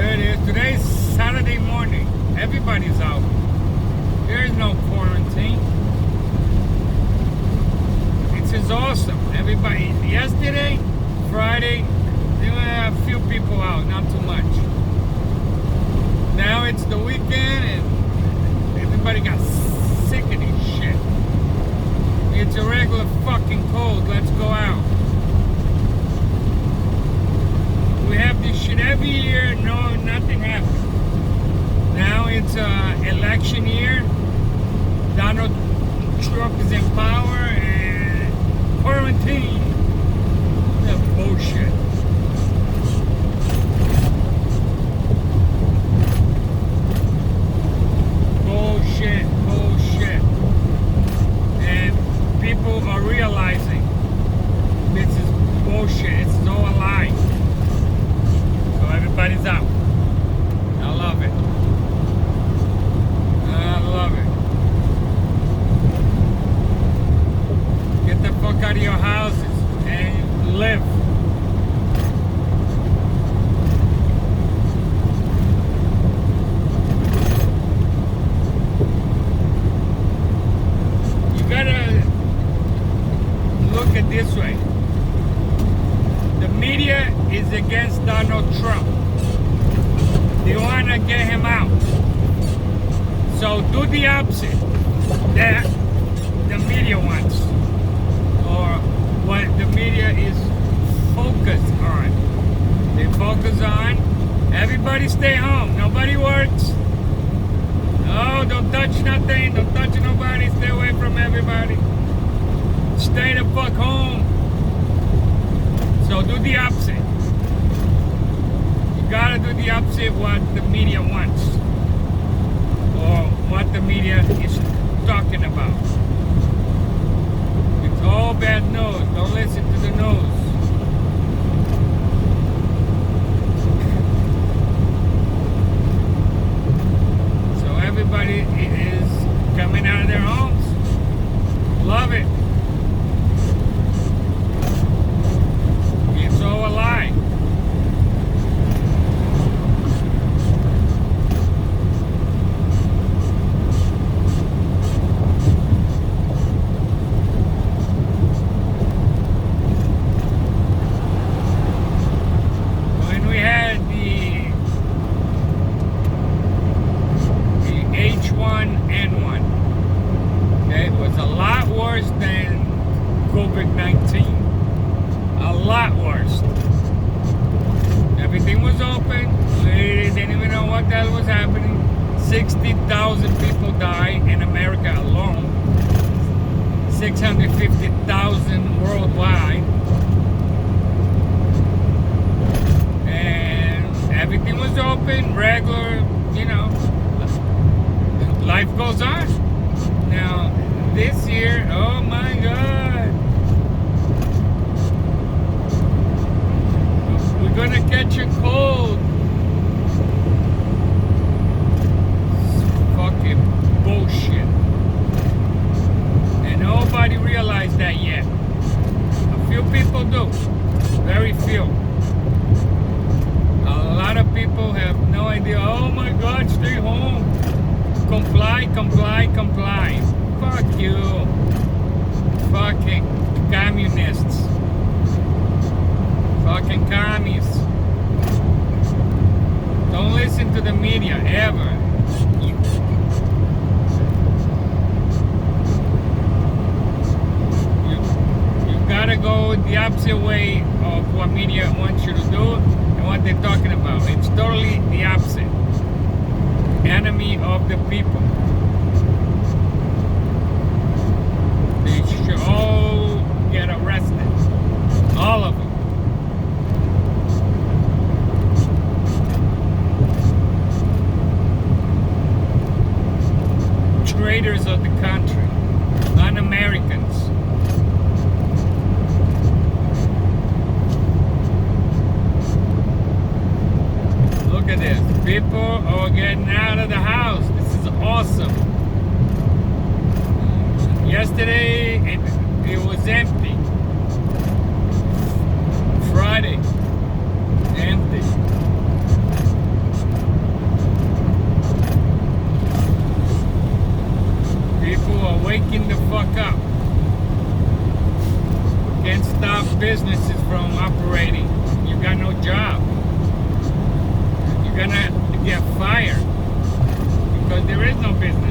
There it is. Today's Saturday morning. Everybody's out. There is no quarantine. It's just awesome. Everybody. Yesterday, Friday, there were a few people out, not too much. Now it's the weekend and everybody got sick of this shit. It's a regular fucking cold. Let's go out. We have this shit every year. No, nothing happens. Now it's election year. Donald Trump is in power and quarantine. That's bullshit. Bullshit. And people are realizing this is bullshit. It's all a lie. So everybody's out. I love it. I love it. Get the fuck out of your houses and live. You gotta look at this way. The media is against Donald Trump. They want to get him out. So do the opposite that the media wants, or what the media is focused on. They focus on everybody stay home, nobody works. Oh, don't touch nothing, don't touch nobody, stay away from everybody. Stay the fuck home. So do the opposite. You gotta do the opposite what the media wants, or what the media is talking about. It's all bad news. Don't listen to the news. So everybody is coming out of their homes. Love it. It's all a lie. When we had the H1N1, it was a lot worse than COVID-19. A lot worse. Everything was open. We didn't even know what the hell was happening. 60,000 people died in America alone. 650,000 worldwide. And everything was open, regular, you know. Life goes on. Now, this year, oh my God. We're gonna catch a cold. Fucking bullshit. And nobody realized that yet. A few people do. Very few. A lot of people have no idea. Oh my God, stay home. Comply. Fuck you. Fucking communists. Fucking commies. Don't listen to the media ever. You gotta go the opposite way of what media wants you to do and what they're talking about. It's totally the opposite. Enemy of the people. They should all get arrested. All of them. Traitors of the country, un-Americans. Look at this. People are getting out of the house. This is awesome. Yesterday, it was empty. Friday, empty. gonna get fired because there is no business.